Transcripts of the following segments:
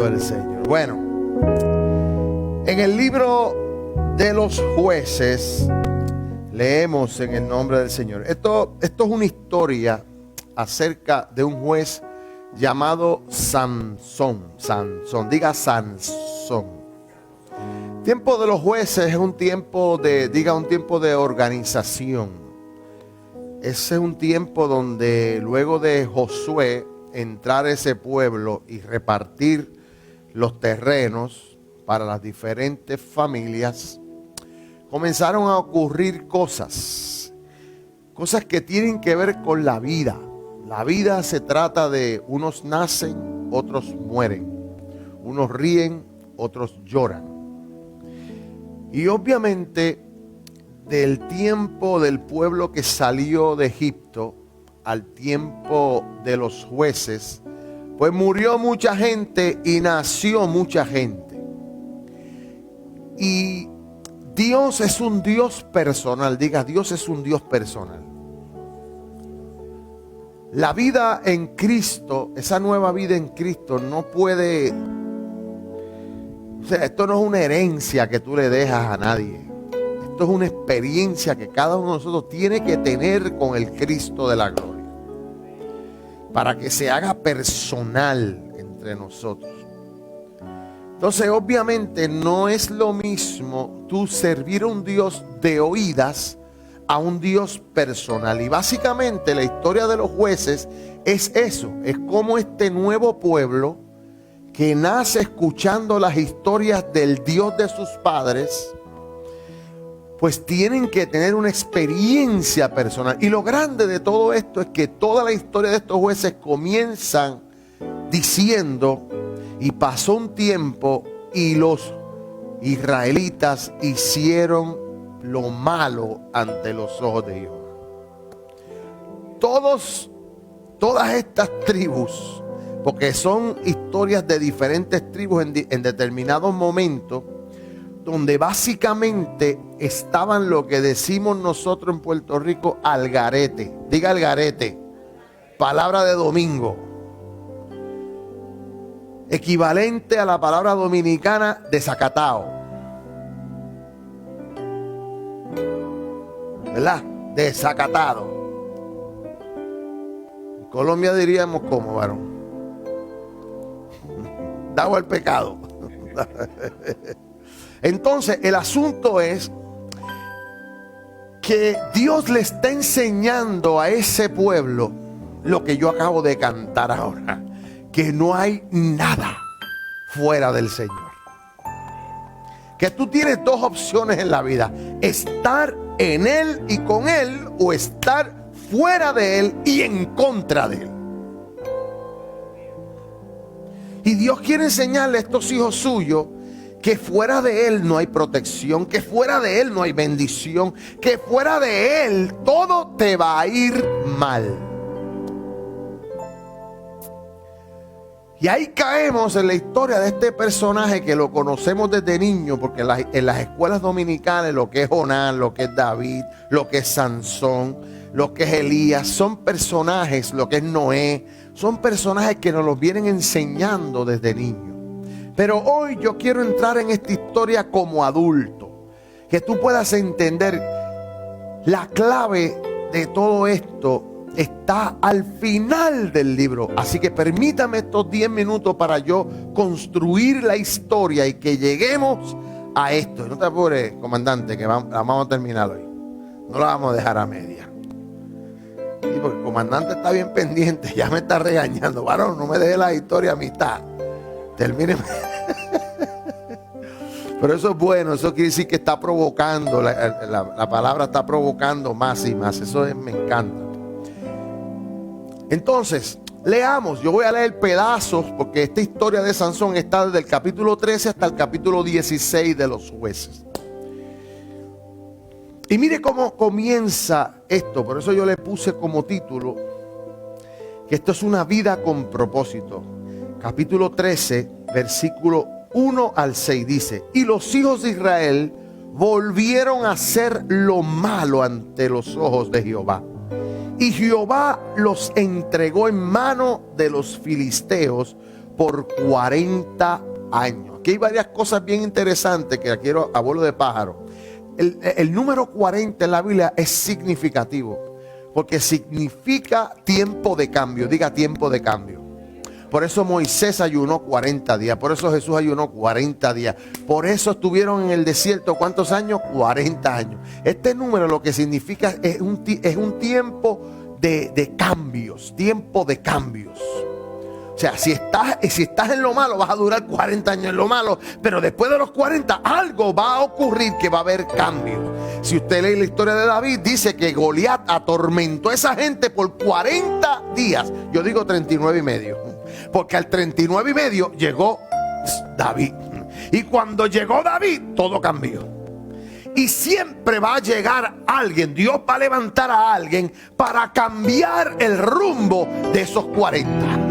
del Señor. Bueno, en el libro de los Jueces leemos en el nombre del Señor. Esto es una historia acerca de un juez llamado Sansón. Diga Sansón. Tiempo de los jueces es un tiempo de organización. Ese es un tiempo donde luego de Josué entrar a ese pueblo y repartir los terrenos para las diferentes familias, comenzaron a ocurrir cosas que tienen que ver con la vida. La vida se trata de unos nacen, otros mueren, unos ríen, otros lloran. Y obviamente del tiempo del pueblo que salió de Egipto al tiempo de los jueces, pues murió mucha gente y nació mucha gente. Y Dios es un Dios personal. Diga, Dios es un Dios personal. La vida en Cristo, esa nueva vida en Cristo no puede... O sea, esto no es una herencia que tú le dejas a nadie. Esto es una experiencia que cada uno de nosotros tiene que tener con el Cristo de la gloria, para que se haga personal entre nosotros. Entonces, obviamente, no es lo mismo tú servir a un Dios de oídas a un Dios personal. Y básicamente la historia de los jueces es eso. Es como este nuevo pueblo que nace escuchando las historias del Dios de sus padres, pues tienen que tener una experiencia personal. Y lo grande de todo esto es que toda la historia de estos jueces comienzan diciendo: y pasó un tiempo y los israelitas hicieron lo malo ante los ojos de Jehová. Todas estas tribus, porque son historias de diferentes tribus en determinados momentos, donde básicamente estaban lo que decimos nosotros en Puerto Rico, al garete. Diga al garete. Palabra de domingo. Equivalente a la palabra dominicana desacatado. ¿Verdad? Desacatado. En Colombia diríamos como, varón. Dado al pecado. Entonces, el asunto es que Dios le está enseñando a ese pueblo lo que yo acabo de cantar ahora, que no hay nada fuera del Señor. Que tú tienes dos opciones en la vida: estar en Él y con Él, o estar fuera de Él y en contra de Él. Y Dios quiere enseñarle a estos hijos suyos que fuera de Él no hay protección, que fuera de Él no hay bendición, que fuera de Él todo te va a ir mal. Y ahí caemos en la historia de este personaje que lo conocemos desde niño, porque en las escuelas dominicales lo que es Jonás, lo que es David, lo que es Sansón, lo que es Elías, son personajes, lo que es Noé, son personajes que nos los vienen enseñando desde niños. Pero hoy yo quiero entrar en esta historia como adulto, que tú puedas entender la clave de todo esto está al final del libro. Así que permítame estos 10 minutos para yo construir la historia y que lleguemos a esto. No te apures, comandante, que vamos a terminar hoy. No la vamos a dejar a media. Sí, porque el comandante está bien pendiente, ya me está regañando. Varón, no me deje la historia a mitad. Termíneme. Pero eso es bueno, eso quiere decir que está provocando, la palabra está provocando más y más. Me encanta. Entonces, leamos. Yo voy a leer pedazos, porque esta historia de Sansón está desde el capítulo 13 hasta el capítulo 16 de los jueces. Y mire cómo comienza esto. Por eso yo le puse como título que esto es una vida con propósito. Capítulo 13, versículo 1 al 6 dice: y los hijos de Israel volvieron a hacer lo malo ante los ojos de Jehová. Y Jehová los entregó en mano de los filisteos, por 40 años. Aquí hay varias cosas bien interesantes que quiero a vuelo de pájaro. El número 40 en la Biblia es significativo, porque significa tiempo de cambio. Diga tiempo de cambio. Por eso Moisés ayunó 40 días. Por eso Jesús ayunó 40 días. Por eso estuvieron en el desierto. ¿Cuántos años? 40 años. Este número lo que significa es un tiempo de cambios. Tiempo de cambios. O sea, si estás en lo malo, vas a durar 40 años en lo malo, pero después de los 40 algo va a ocurrir, que va a haber cambio. Si usted lee la historia de David, dice que Goliat atormentó a esa gente por 40 días. Yo digo 39 y medio, porque al 39 y medio llegó David. Y cuando llegó David, todo cambió. Y siempre va a llegar alguien, Dios va a levantar a alguien para cambiar el rumbo de esos 40.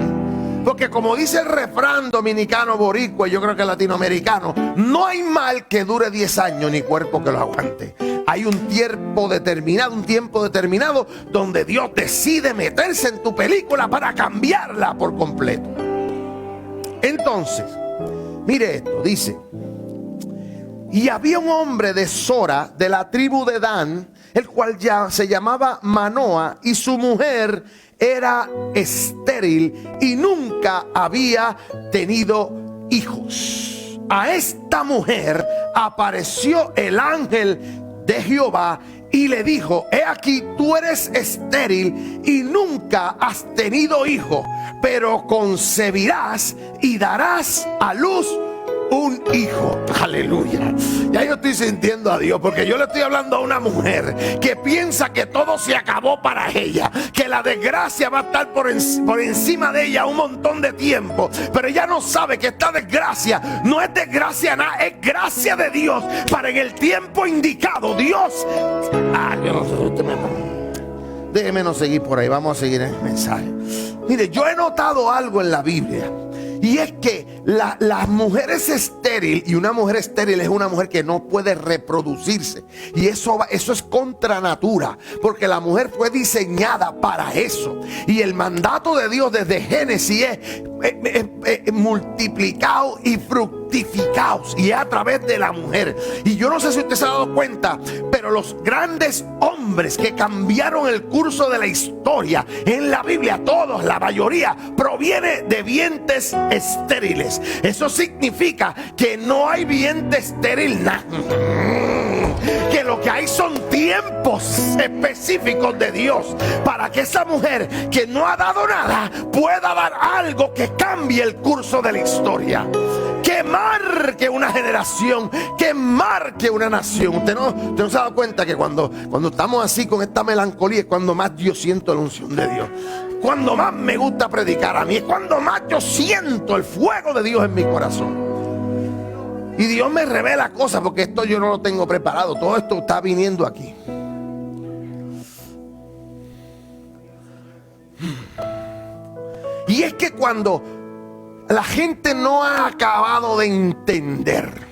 Porque como dice el refrán dominicano, boricua, yo creo que latinoamericano, no hay mal que dure 10 años ni cuerpo que lo aguante. Hay un tiempo determinado donde Dios decide meterse en tu película para cambiarla por completo. Entonces, mire esto, dice: y había un hombre de Sora, de la tribu de Dan, el cual ya se llamaba Manoa, y su mujer era estéril y nunca había tenido hijos. A esta mujer apareció el ángel de Jehová y le dijo: he aquí, tú eres estéril y nunca has tenido hijo, pero concebirás y darás a luz un hijo. Aleluya. Ya yo estoy sintiendo a Dios, porque yo le estoy hablando a una mujer que piensa que todo se acabó para ella, que la desgracia va a estar por encima de ella un montón de tiempo, pero ella no sabe que esta desgracia no es desgracia nada, es gracia de Dios para en el tiempo indicado. Dios, yo no sé, usted déjeme no seguir por ahí, vamos a seguir en el mensaje. Mire, yo he notado algo en la Biblia, y es que la mujer es estéril, y una mujer estéril es una mujer que no puede reproducirse. Y eso es contra natura, porque la mujer fue diseñada para eso. Y el mandato de Dios desde Génesis es multiplicaos y fructificaos, y es a través de la mujer. Y yo no sé si usted se ha dado cuenta, pero los grandes hombres que cambiaron el curso de la historia en la Biblia, todos, la mayoría, proviene de vientres estériles. Eso significa que no hay vientre estéril, que lo que hay son tiempos específicos de Dios para que esa mujer que no ha dado nada pueda dar algo que cambie el curso de la historia, que marque una generación, que marque una nación. Usted no se ha dado cuenta que cuando estamos así con esta melancolía es cuando más yo siento la unción de Dios, cuando más me gusta predicar a mí, es cuando más yo siento el fuego de Dios en mi corazón. Y Dios me revela cosas, porque esto yo no lo tengo preparado. Todo esto está viniendo aquí. Y es que cuando la gente no ha acabado de entender,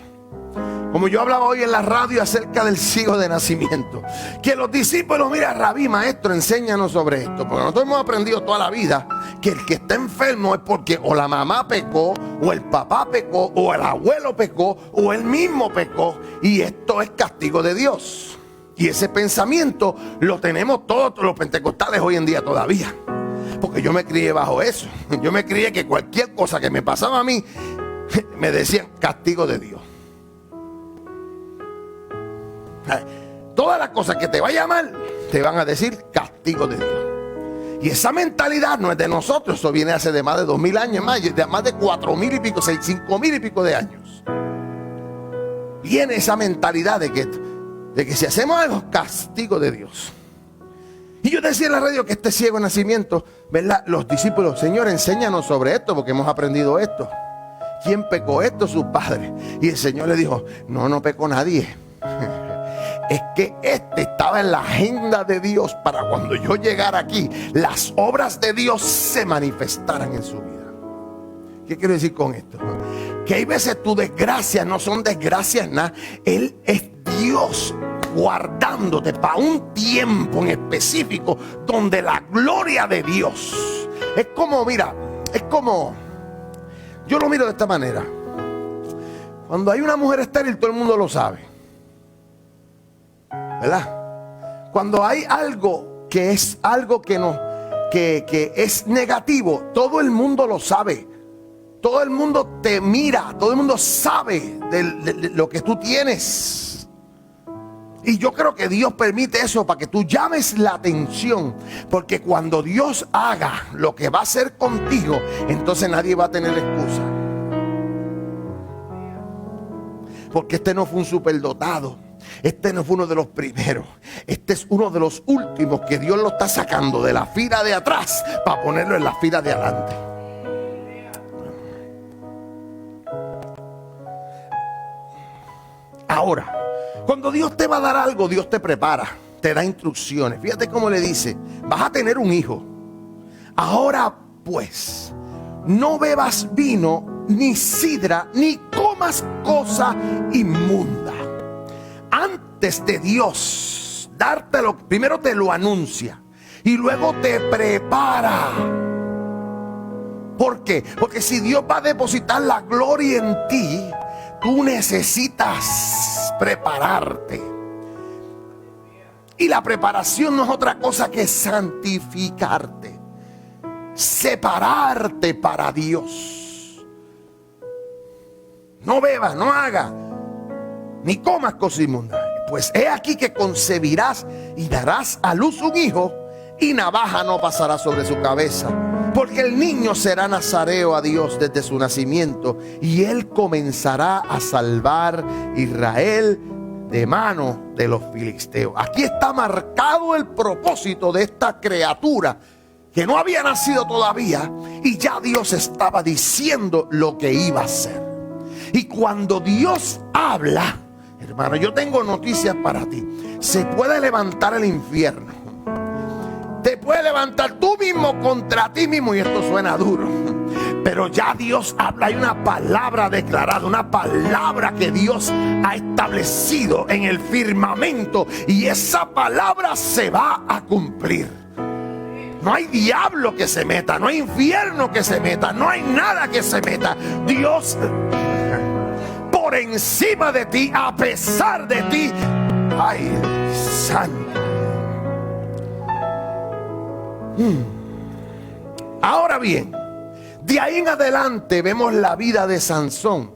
como yo hablaba hoy en la radio acerca del ciego de nacimiento, que los discípulos, mira, rabí, maestro, enséñanos sobre esto, porque nosotros hemos aprendido toda la vida que el que está enfermo es porque o la mamá pecó, o el papá pecó, o el abuelo pecó, o él mismo pecó, y esto es castigo de Dios. Y ese pensamiento lo tenemos todos los pentecostales hoy en día todavía, porque yo me crié bajo eso. Yo me crié que cualquier cosa que me pasaba a mí me decían castigo de Dios. Todas las cosas que te vayan mal te van a decir castigo de Dios. Y esa mentalidad no es de nosotros. Eso viene hace de más de 2000 años, más de 4000 y pico, 5000 y pico de años. Viene esa mentalidad de que si hacemos algo, castigo de Dios. Y yo decía en la radio que este ciego de nacimiento, ¿verdad? Los discípulos, Señor, enséñanos sobre esto, porque hemos aprendido esto. ¿Quién pecó esto? Su padre. Y el Señor le dijo: no pecó nadie. Es que estaba en la agenda de Dios para cuando yo llegara aquí, las obras de Dios se manifestaran en su vida. ¿Qué quiero decir con esto? Que hay veces tus desgracias no son desgracias nada. Él es Dios guardándote para un tiempo en específico donde la gloria de Dios es como, mira, es como Yo lo miro de esta manera. Cuando hay una mujer estéril, todo el mundo lo sabe, ¿verdad? Cuando hay algo que es algo que es negativo, todo el mundo lo sabe. Todo el mundo te mira, todo el mundo sabe de lo que tú tienes. Y yo creo que Dios permite eso para que tú llames la atención. Porque cuando Dios haga lo que va a hacer contigo, entonces nadie va a tener excusa. Porque este no fue un superdotado. Este no fue uno de los primeros. Este es uno de los últimos que Dios lo está sacando de la fila de atrás para ponerlo en la fila de adelante. Ahora, cuando Dios te va a dar algo, Dios te prepara, te da instrucciones. Fíjate cómo le dice: vas a tener un hijo. Ahora pues, no bebas vino, ni sidra, ni comas cosa inmunda. Antes de Dios dártelo, primero te lo anuncia y luego te prepara. ¿Por qué? Porque si Dios va a depositar la gloria en ti, tú necesitas prepararte. Y la preparación no es otra cosa que santificarte, separarte para Dios. No bebas, no hagas, ni comas cosa inmunda. Pues he aquí que concebirás y darás a luz un hijo, y navaja no pasará sobre su cabeza, porque el niño será nazareo a Dios desde su nacimiento, y él comenzará a salvar a Israel de mano de los filisteos. Aquí está marcado el propósito de esta criatura que no había nacido todavía, y ya Dios estaba diciendo lo que iba a hacer. Y cuando Dios habla, hermano, yo tengo noticias para ti. Se puede levantar el infierno, te puede levantar tú mismo contra ti mismo, y esto suena duro, pero ya Dios habla. Hay una palabra declarada, una palabra que Dios ha establecido en el firmamento, y esa palabra se va a cumplir. No hay diablo que se meta, no hay infierno que se meta, no hay nada que se meta. Dios por encima de ti, a pesar de ti. Ay, santo. Ahora bien, de ahí en adelante vemos la vida de Sansón.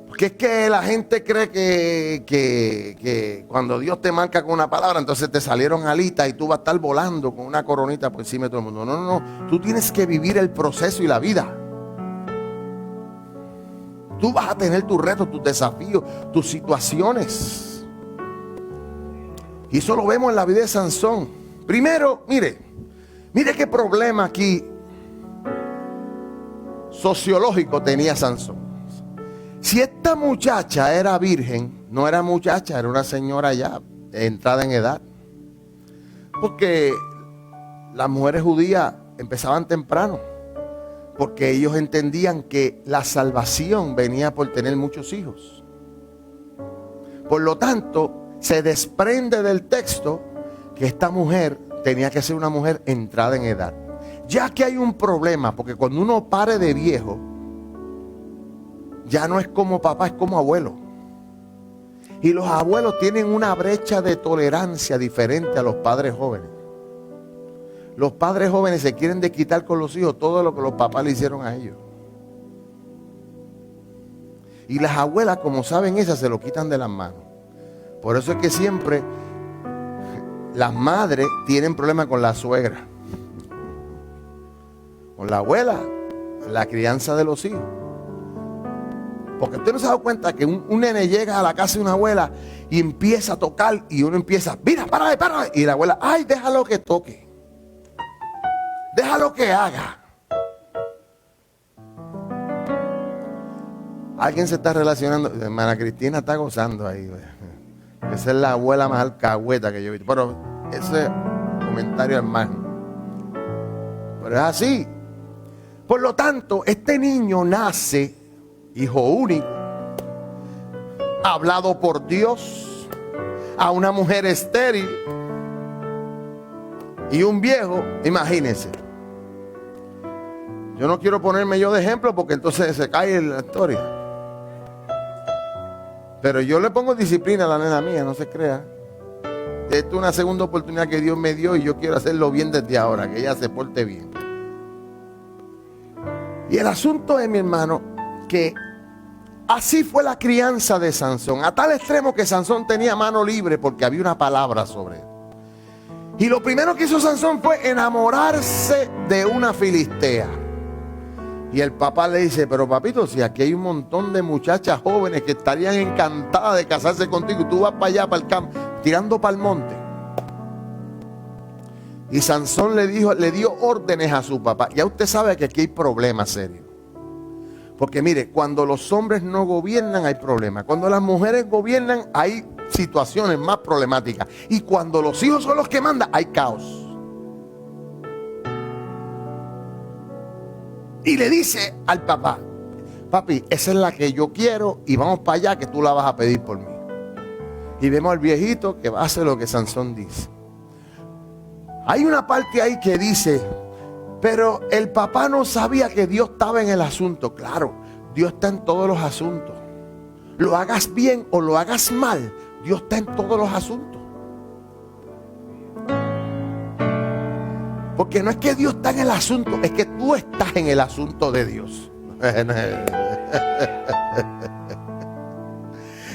Porque es que la gente cree que cuando Dios te marca con una palabra, entonces te salieron alitas y tú vas a estar volando con una coronita por encima de todo el mundo. No, no, no. Tú tienes que vivir el proceso y la vida. Tú vas a tener tus retos, tus desafíos, tus situaciones. Y eso lo vemos en la vida de Sansón. Primero, mire qué problema aquí sociológico tenía Sansón. Si esta muchacha era virgen, no era muchacha, era una señora ya entrada en edad. Porque las mujeres judías empezaban temprano, porque ellos entendían que la salvación venía por tener muchos hijos. Por lo tanto, se desprende del texto que esta mujer tenía que ser una mujer entrada en edad. Ya que hay un problema, porque cuando uno pare de viejo, ya no es como papá, es como abuelo. Y los abuelos tienen una brecha de tolerancia diferente a los padres jóvenes. Los padres jóvenes se quieren desquitar con los hijos todo lo que los papás le hicieron a ellos. Y las abuelas, como saben, esas se lo quitan de las manos. Por eso es que siempre las madres tienen problemas con la suegra, con la abuela, la crianza de los hijos. Porque usted no se ha dado cuenta que un nene llega a la casa de una abuela y empieza a tocar, y uno empieza, mira, párale, párale. Y la abuela, ay, déjalo que toque, déjalo que haga. Alguien se está relacionando. Hermana Cristina está gozando ahí. Esa es la abuela más alcahueta que yo he visto. Pero ese comentario es más. Pero es así. Por lo tanto, este niño nace hijo único, hablado por Dios, a una mujer estéril y un viejo. Imagínense. Yo no quiero ponerme yo de ejemplo porque entonces se cae la historia. Pero yo le pongo disciplina a la nena mía, no se crea. Esta es una segunda oportunidad que Dios me dio y yo quiero hacerlo bien desde ahora, que ella se porte bien. Y el asunto es, mi hermano, que así fue la crianza de Sansón, a tal extremo que Sansón tenía mano libre porque había una palabra sobre él. Y lo primero que hizo Sansón fue enamorarse de una filistea. Y el papá le dice, pero papito, si aquí hay un montón de muchachas jóvenes que estarían encantadas de casarse contigo y tú vas para allá, para el campo, tirando para el monte. Y Sansón le dio órdenes a su papá. Ya usted sabe que aquí hay problemas serios. Porque mire, cuando los hombres no gobiernan hay problemas. Cuando las mujeres gobiernan hay situaciones más problemáticas. Y cuando los hijos son los que mandan hay caos. Y le dice al papá, papi, esa es la que yo quiero y vamos para allá que tú la vas a pedir por mí. Y vemos al viejito que hace lo que Sansón dice. Hay una parte ahí que dice, pero el papá no sabía que Dios estaba en el asunto. Claro, Dios está en todos los asuntos. Lo hagas bien o lo hagas mal, Dios está en todos los asuntos. Porque no es que Dios está en el asunto, es que tú estás en el asunto de Dios.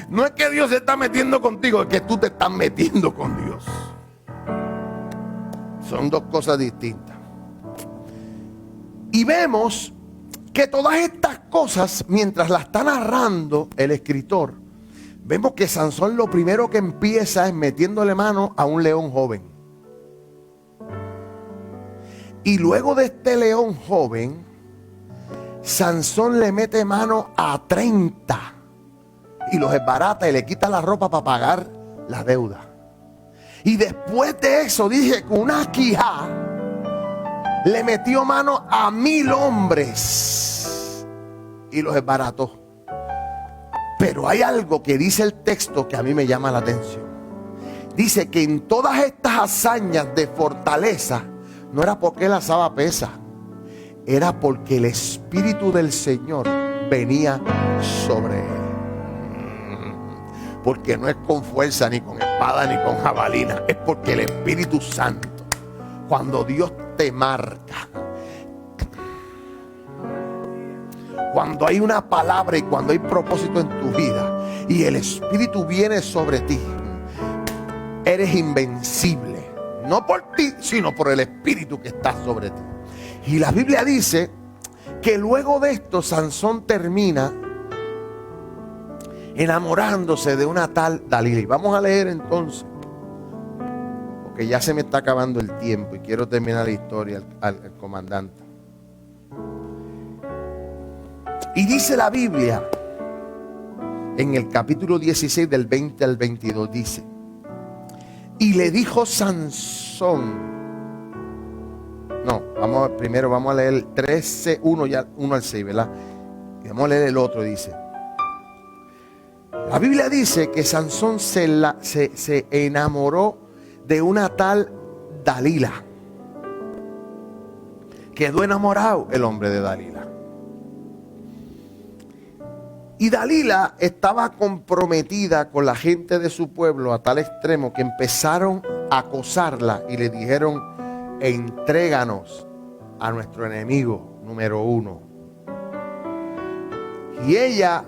No es que Dios se está metiendo contigo, es que tú te estás metiendo con Dios. Son dos cosas distintas. Y vemos que todas estas cosas, mientras las está narrando el escritor, vemos que Sansón lo primero que empieza es metiéndole mano a un león joven. Y luego de este león joven, Sansón le mete mano a 30 y los desbarata y le quita la ropa para pagar la deuda. Y después de eso, dije, con una quijá le metió mano a 1000 hombres y los desbarató. Pero hay algo que dice el texto que a mí me llama la atención. Dice que en todas estas hazañas de fortaleza, no era porque él alzaba pesa, era porque el Espíritu del Señor venía sobre él. Porque no es con fuerza, ni con espada, ni con jabalina. Es porque el Espíritu Santo, cuando Dios te marca, cuando hay una palabra y cuando hay propósito en tu vida y el Espíritu viene sobre ti, eres invencible. No por ti, sino por el Espíritu que está sobre ti. Y la Biblia dice que luego de esto Sansón termina enamorándose de una tal Dalila. Y vamos a leer entonces, porque ya se me está acabando el tiempo y quiero terminar la historia al comandante. Y dice la Biblia en el capítulo 16 del 20 al 22, dice: y le dijo Sansón, primero vamos a leer el 13, 1 al 6, ¿verdad? Y vamos a leer el otro, dice. La Biblia dice que Sansón se enamoró de una tal Dalila. Quedó enamorado el hombre de Dalila. Y Dalila estaba comprometida con la gente de su pueblo a tal extremo que empezaron a acosarla y le dijeron: entréganos a nuestro enemigo número 1. Y ella,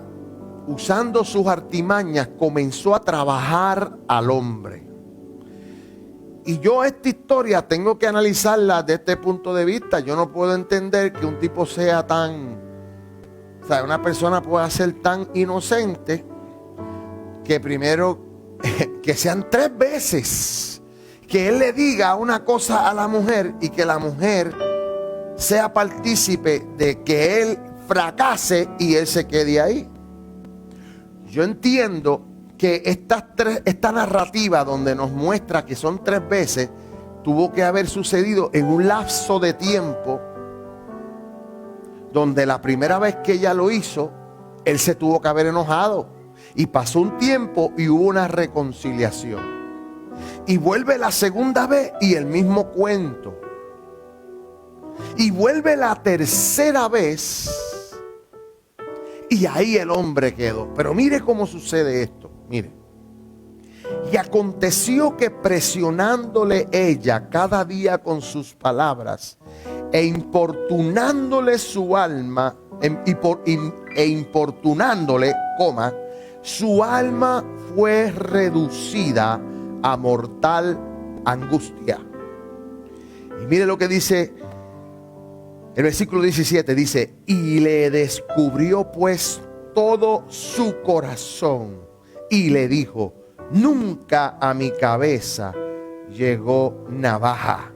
usando sus artimañas, comenzó a trabajar al hombre. Y yo esta historia tengo que analizarla desde este punto de vista. Yo no puedo entender que un tipo sea tan... O sea, una persona pueda ser tan inocente que primero, que sean 3 veces que él le diga una cosa a la mujer y que la mujer sea partícipe de que él fracase y él se quede ahí. Yo entiendo que esta narrativa donde nos muestra que son 3 veces tuvo que haber sucedido en un lapso de tiempo donde la primera vez que ella lo hizo, él se tuvo que haber enojado. Y pasó un tiempo y hubo una reconciliación. Y vuelve la segunda vez y el mismo cuento. Y vuelve la tercera vez y ahí el hombre quedó. Pero mire cómo sucede esto, mire. Y aconteció que presionándole ella cada día con sus palabras e importunándole su alma, importunándole, su alma fue reducida a mortal angustia. Y mire lo que dice el versículo 17, dice: y le descubrió pues todo su corazón y le dijo: nunca a mi cabeza llegó navaja,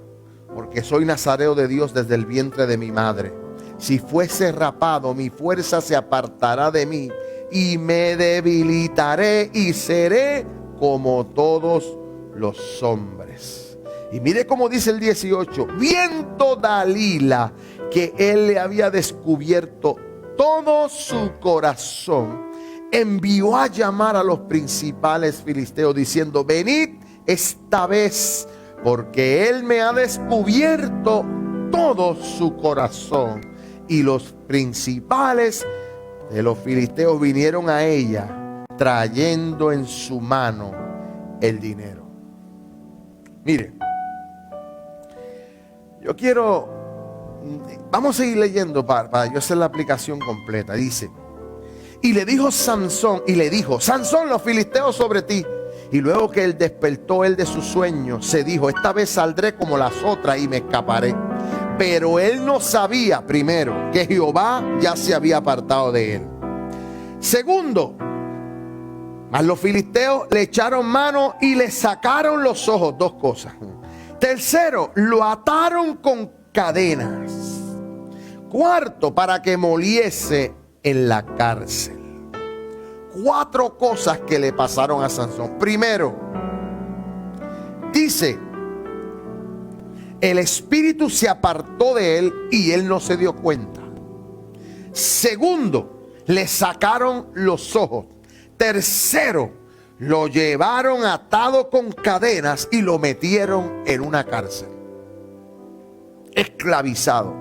porque soy nazareo de Dios desde el vientre de mi madre. Si fuese rapado, mi fuerza se apartará de mí y me debilitaré y seré como todos los hombres. Y mire cómo dice el 18: viendo Dalila que él le había descubierto todo su corazón, envió a llamar a los principales filisteos diciendo: venid esta vez, porque él me ha descubierto todo su corazón. Y los principales de los filisteos vinieron a ella trayendo en su mano el dinero. Mire, yo vamos a seguir leyendo para yo hacer la aplicación completa. Dice: y le dijo Sansón, Sansón, los filisteos sobre ti. Y luego que él despertó él de su sueño, se dijo: esta vez saldré como las otras y me escaparé. Pero él no sabía, primero, que Jehová ya se había apartado de él. Segundo, mas los filisteos le echaron mano y le sacaron los ojos. Dos cosas. Tercero, lo ataron con cadenas. Cuarto, para que moliese en la cárcel. 4 cosas que le pasaron a Sansón. Primero, dice: el espíritu se apartó de él y él no se dio cuenta. Segundo, le sacaron los ojos. Tercero, lo llevaron atado con cadenas y lo metieron en una cárcel, esclavizado.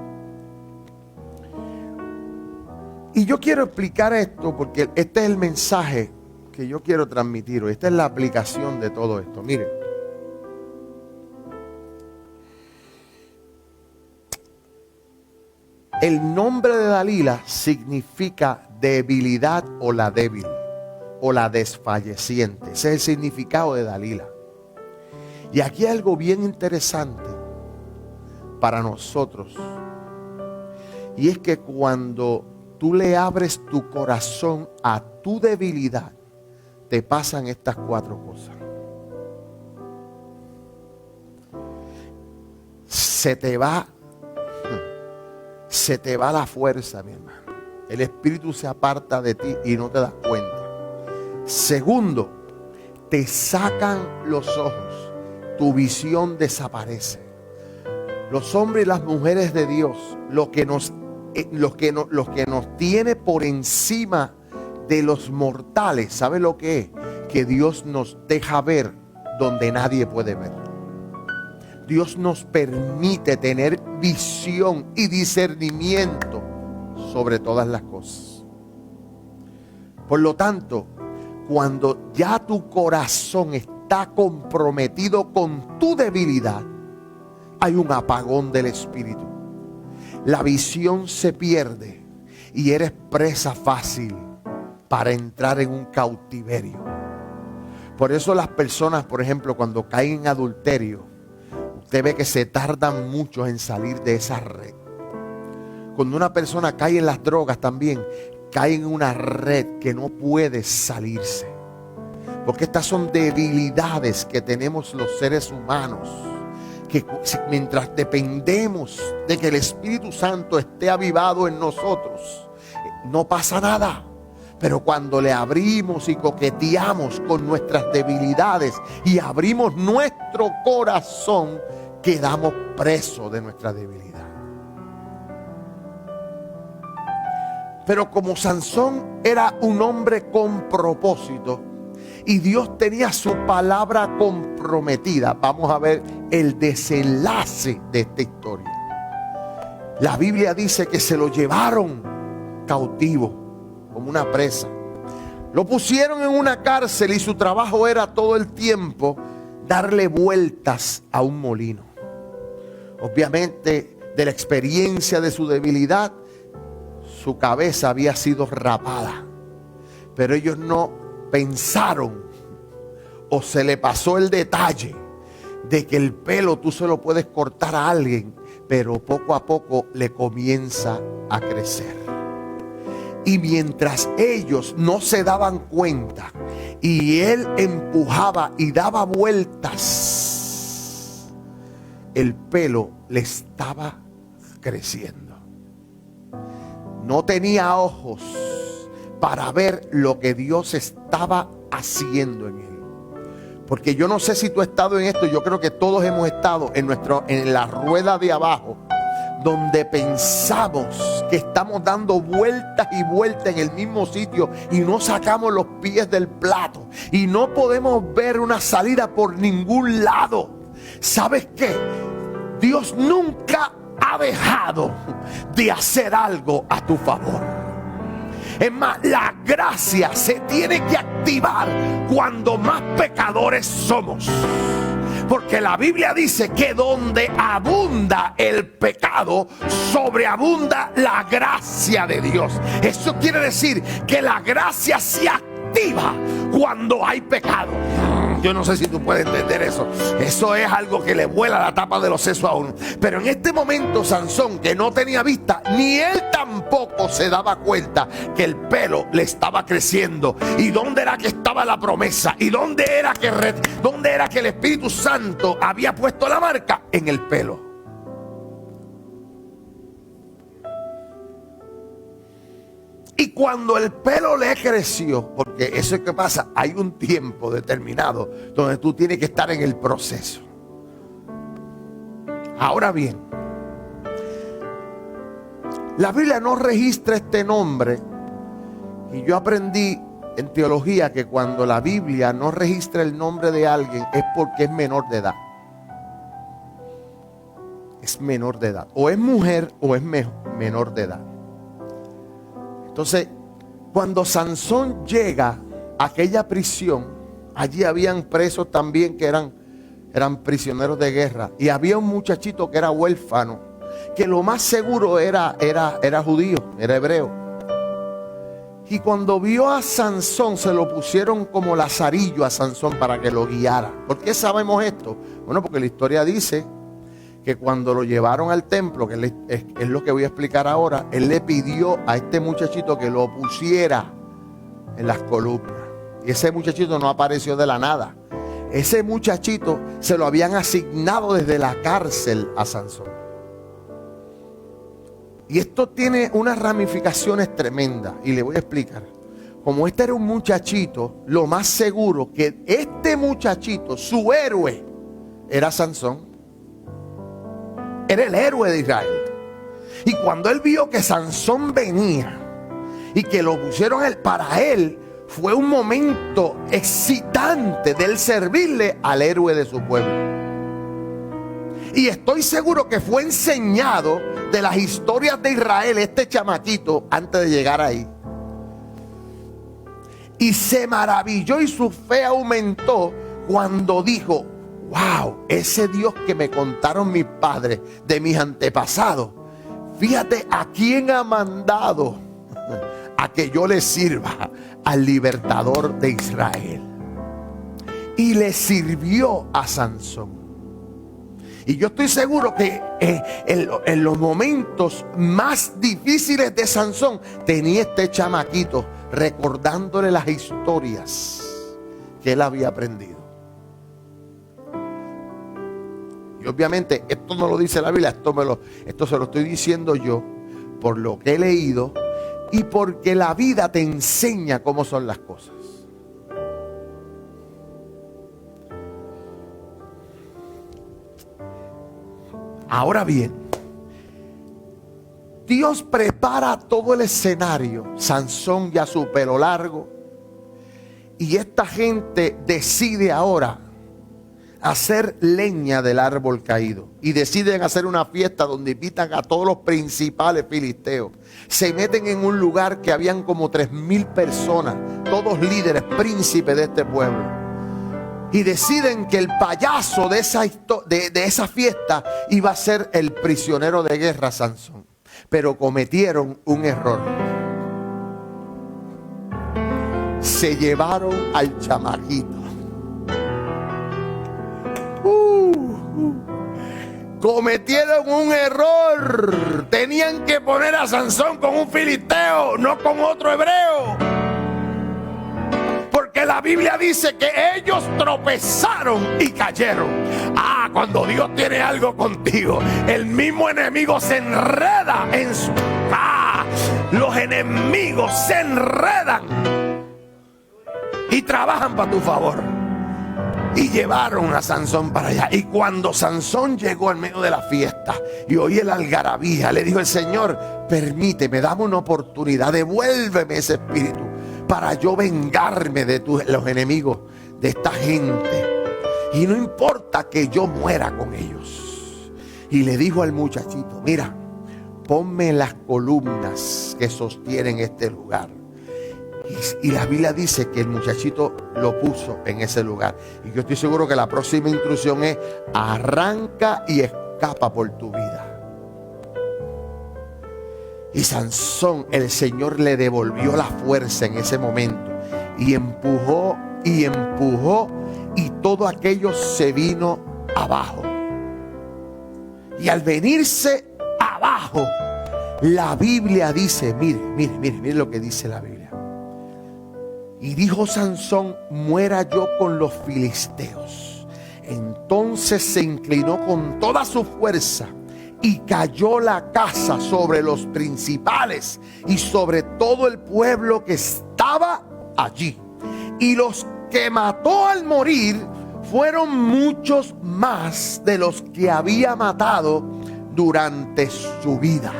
Y yo quiero explicar esto porque este es el mensaje que yo quiero transmitir hoy. Esta es la aplicación de todo esto. Miren, el nombre de Dalila significa debilidad o la débil o la desfalleciente. Ese es el significado de Dalila. Y aquí hay algo bien interesante para nosotros. Y es que cuando tú le abres tu corazón a tu debilidad, te pasan estas 4 cosas. Se te va la fuerza, mi hermano. El espíritu se aparta de ti y no te das cuenta. Segundo, te sacan los ojos. Tu visión desaparece. Los hombres y las mujeres de Dios, los que nos tiene por encima de los mortales, ¿sabe lo que es? Que Dios nos deja ver donde nadie puede ver. Dios nos permite tener visión y discernimiento sobre todas las cosas. Por lo tanto, cuando ya tu corazón está comprometido con tu debilidad, hay un apagón del espíritu. La visión se pierde y eres presa fácil para entrar en un cautiverio. Por eso las personas, por ejemplo, cuando caen en adulterio, usted ve que se tardan mucho en salir de esa red. Cuando una persona cae en las drogas también, cae en una red que no puede salirse. Porque estas son debilidades que tenemos los seres humanos, que mientras dependemos de que el Espíritu Santo esté avivado en nosotros, no pasa nada. Pero cuando le abrimos y coqueteamos con nuestras debilidades y abrimos nuestro corazón, quedamos presos de nuestra debilidad. Pero como Sansón era un hombre con propósito y Dios tenía su palabra comprometida, vamos a ver el desenlace de esta historia. la Biblia dice que se lo llevaron cautivo, como una presa. Lo pusieron en una cárcel y su trabajo era todo el tiempo darle vueltas a un molino. Obviamente, de la experiencia de su debilidad, su cabeza había sido rapada. Pero ellos no pensaron, o se le pasó el detalle de que el pelo tú se lo puedes cortar a alguien, pero poco a poco le comienza a crecer. Y mientras ellos no se daban cuenta y él empujaba y daba vueltas, el pelo le estaba creciendo. No tenía ojos para ver lo que Dios estaba haciendo en él. Porque yo no sé si tú has estado en esto, yo creo que todos hemos estado en la rueda de abajo, donde pensamos que estamos dando vueltas y vueltas en el mismo sitio y no sacamos los pies del plato y no podemos ver una salida por ningún lado. ¿Sabes qué? Dios nunca ha dejado de hacer algo a tu favor. Es más, la gracia se tiene que activar cuando más pecadores somos. Porque la Biblia dice que donde abunda el pecado, sobreabunda la gracia de Dios. Eso quiere decir que la gracia se activa cuando hay pecado. Yo no sé si tú puedes entender eso. Eso es algo que le vuela la tapa de los sesos a uno. Pero en este momento Sansón, que no tenía vista, ni él tampoco se daba cuenta que el pelo le estaba creciendo. ¿Y dónde era que estaba la promesa? ¿Y dónde era que el Espíritu Santo había puesto la marca? En el pelo. Y cuando el pelo le creció, porque eso es que pasa, hay un tiempo determinado donde tú tienes que estar en el proceso. Ahora bien, la Biblia no registra este nombre, y yo aprendí en teología que cuando la Biblia no registra el nombre de alguien es porque es menor de edad. Es menor de edad, o es mujer o es menor de edad. Entonces, cuando Sansón llega a aquella prisión, allí habían presos también que eran prisioneros de guerra. Y había un muchachito que era huérfano, que lo más seguro era judío, era hebreo. Y cuando vio a Sansón, se lo pusieron como lazarillo a Sansón para que lo guiara. ¿Por qué sabemos esto? Bueno, porque la historia dice que cuando lo llevaron al templo, que es lo que voy a explicar ahora, él le pidió a este muchachito que lo pusiera en las columnas. Y ese muchachito no apareció de la nada. Ese muchachito se lo habían asignado desde la cárcel a Sansón. Y esto tiene unas ramificaciones tremendas, y le voy a explicar. Como este era un muchachito, lo más seguro que este muchachito, su héroe, era Sansón. Era el héroe de Israel. Y cuando él vio que Sansón venía y que lo pusieron para él, fue un momento excitante de él servirle al héroe de su pueblo. Y estoy seguro que fue enseñado de las historias de Israel este chamaquito antes de llegar ahí. Y se maravilló y su fe aumentó cuando dijo: wow, ese Dios que me contaron mis padres de mis antepasados, fíjate a quién ha mandado a que yo le sirva, al libertador de Israel. Y le sirvió a Sansón. Y yo estoy seguro que en los momentos más difíciles de Sansón tenía este chamaquito recordándole las historias que él había aprendido. Y obviamente esto no lo dice la Biblia, esto se lo estoy diciendo yo por lo que he leído y porque la vida te enseña cómo son las cosas. Ahora bien, Dios prepara todo el escenario. Sansón ya su pelo largo, y esta gente decide ahora hacer leña del árbol caído y deciden hacer una fiesta donde invitan a todos los principales filisteos. Se meten en un lugar que habían como 3,000 personas, todos líderes, príncipes de este pueblo. Y deciden que el payaso de esa fiesta iba a ser el prisionero de guerra, Sansón. Pero cometieron un error. Se llevaron al chamaquito. Cometieron un error. Tenían que poner a Sansón con un filisteo, no con otro hebreo. Porque la Biblia dice que ellos tropezaron y cayeron. Cuando Dios tiene algo contigo, el mismo enemigo se enreda en su... los enemigos se enredan y trabajan para tu favor. Y llevaron a Sansón para allá. Y cuando Sansón llegó al medio de la fiesta y oí el algarabía, le dijo el Señor: permíteme, dame una oportunidad, devuélveme ese espíritu para yo vengarme de los enemigos de esta gente. Y no importa que yo muera con ellos. Y le dijo al muchachito: mira, ponme las columnas que sostienen este lugar. Y la Biblia dice que el muchachito lo puso en ese lugar. Y yo estoy seguro que la próxima instrucción es: arranca y escapa por tu vida. Y Sansón, el Señor le devolvió la fuerza en ese momento. Y empujó y empujó. Y todo aquello se vino abajo. Y al venirse abajo, la Biblia dice, mire lo que dice la Biblia. Y dijo Sansón: muera yo con los filisteos. Entonces se inclinó con toda su fuerza y cayó la casa sobre los principales y sobre todo el pueblo que estaba allí. Y los que mató al morir fueron muchos más de los que había matado durante su vida.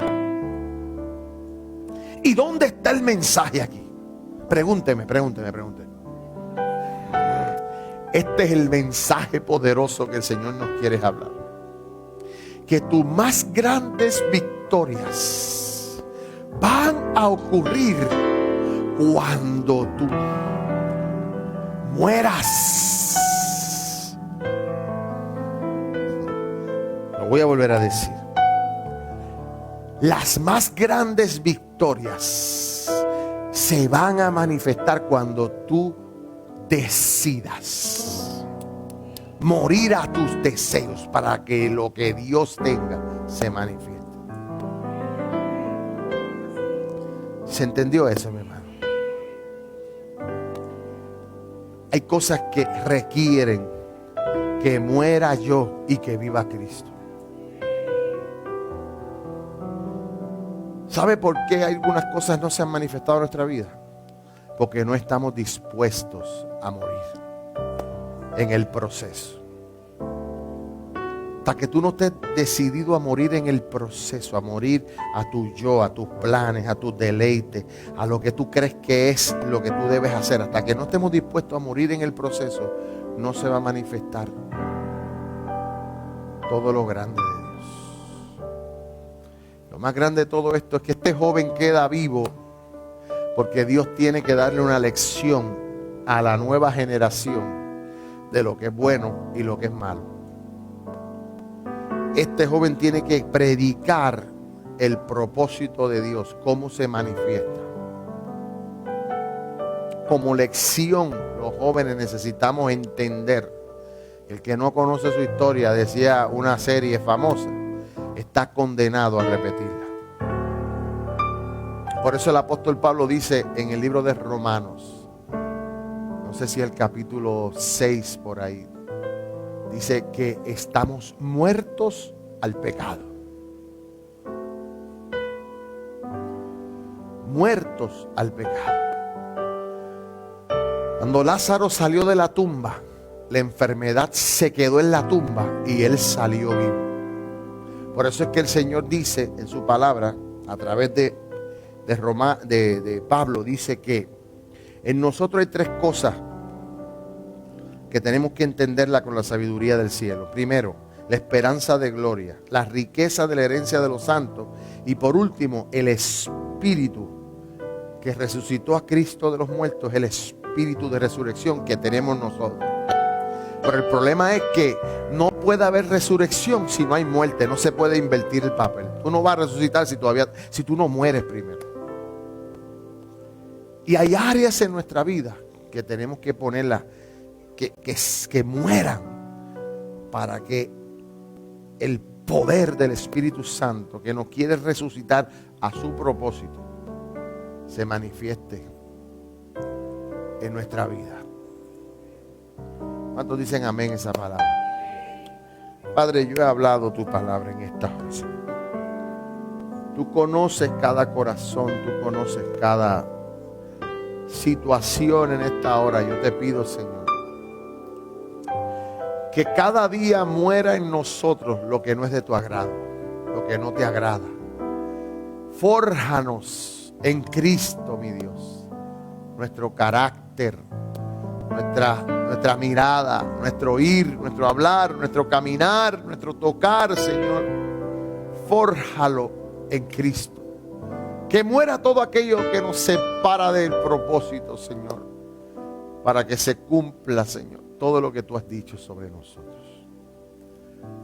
¿Y dónde está el mensaje aquí? Pregúnteme. Este es el mensaje poderoso que el Señor nos quiere hablar. Que tus más grandes victorias van a ocurrir cuando tú mueras. Lo voy a volver a decir. Las más grandes victorias se van a manifestar cuando tú decidas morir a tus deseos para que lo que Dios tenga se manifieste. ¿Se entendió eso, mi hermano? Hay cosas que requieren que muera yo y que viva Cristo. ¿Sabe por qué algunas cosas no se han manifestado en nuestra vida? Porque no estamos dispuestos a morir en el proceso. Hasta que tú no estés decidido a morir en el proceso, a morir a tu yo, a tus planes, a tus deleites, a lo que tú crees que es lo que tú debes hacer. Hasta que no estemos dispuestos a morir en el proceso, no se va a manifestar todo lo grande de Dios. Lo más grande de todo esto es que este joven queda vivo porque Dios tiene que darle una lección a la nueva generación de lo que es bueno y lo que es malo. Este joven tiene que predicar el propósito de Dios, cómo se manifiesta. Como lección, los jóvenes necesitamos entender. El que no conoce su historia, decía una serie famosa, está condenado a repetirla. Por eso el apóstol Pablo dice en el libro de Romanos, no sé si el capítulo 6 por ahí, dice que estamos muertos al pecado. Muertos al pecado. Cuando Lázaro salió de la tumba, la enfermedad se quedó en la tumba y él salió vivo. Por eso es que el Señor dice en su palabra, a través de Pablo, dice que en nosotros hay tres cosas que tenemos que entenderla con la sabiduría del cielo. Primero, la esperanza de gloria, la riqueza de la herencia de los santos y por último, el Espíritu que resucitó a Cristo de los muertos, el Espíritu de resurrección que tenemos nosotros. Pero el problema es que no puede haber resurrección si no hay muerte. No se puede invertir el papel. Tú no vas a resucitar si tú no mueres primero. Y hay áreas en nuestra vida que tenemos que ponerlas, que mueran, para que el poder del Espíritu Santo, que nos quiere resucitar a su propósito, se manifieste en nuestra vida. ¿Cuántos dicen amén esa palabra? Padre, yo he hablado tu palabra en esta hora. Tú conoces cada corazón, tú conoces cada situación en esta hora. Yo te pido, Señor, que cada día muera en nosotros lo que no es de tu agrado, lo que no te agrada. Fórjanos en Cristo, mi Dios, nuestro carácter, nuestra mirada, nuestro ir, nuestro hablar, nuestro caminar, nuestro tocar, Señor. Fórjalo en Cristo. Que muera todo aquello que nos separa del propósito, Señor, para que se cumpla, Señor, todo lo que tú has dicho sobre nosotros.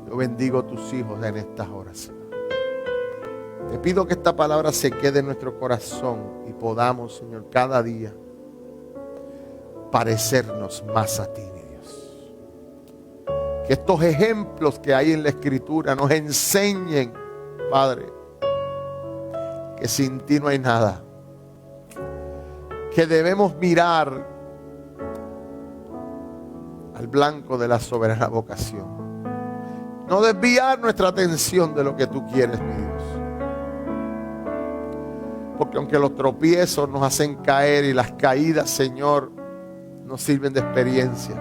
Yo bendigo a tus hijos en estas horas, Señor. Te pido que esta palabra se quede en nuestro corazón y podamos, Señor, cada día parecernos más a ti, mi Dios. Que estos ejemplos que hay en la Escritura nos enseñen, Padre, que sin ti no hay nada. Que debemos mirar al blanco de la soberana vocación. No desviar nuestra atención de lo que tú quieres, mi Dios. Porque aunque los tropiezos nos hacen caer y las caídas, Señor, nos sirven de experiencia,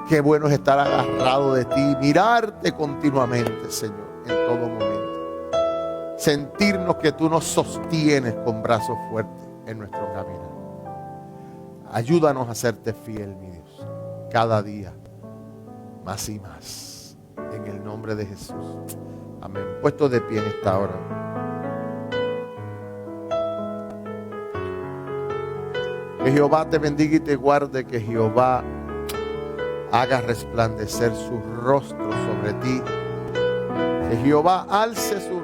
qué bueno es estar agarrado de ti, mirarte continuamente, Señor, en todo momento. Sentirnos que tú nos sostienes con brazos fuertes en nuestro camino. Ayúdanos a serte fiel, mi Dios, cada día, más y más, en el nombre de Jesús. Amén. Puesto de pie en esta hora. Que Jehová te bendiga y te guarde, que Jehová haga resplandecer su rostro sobre ti, que Jehová alce su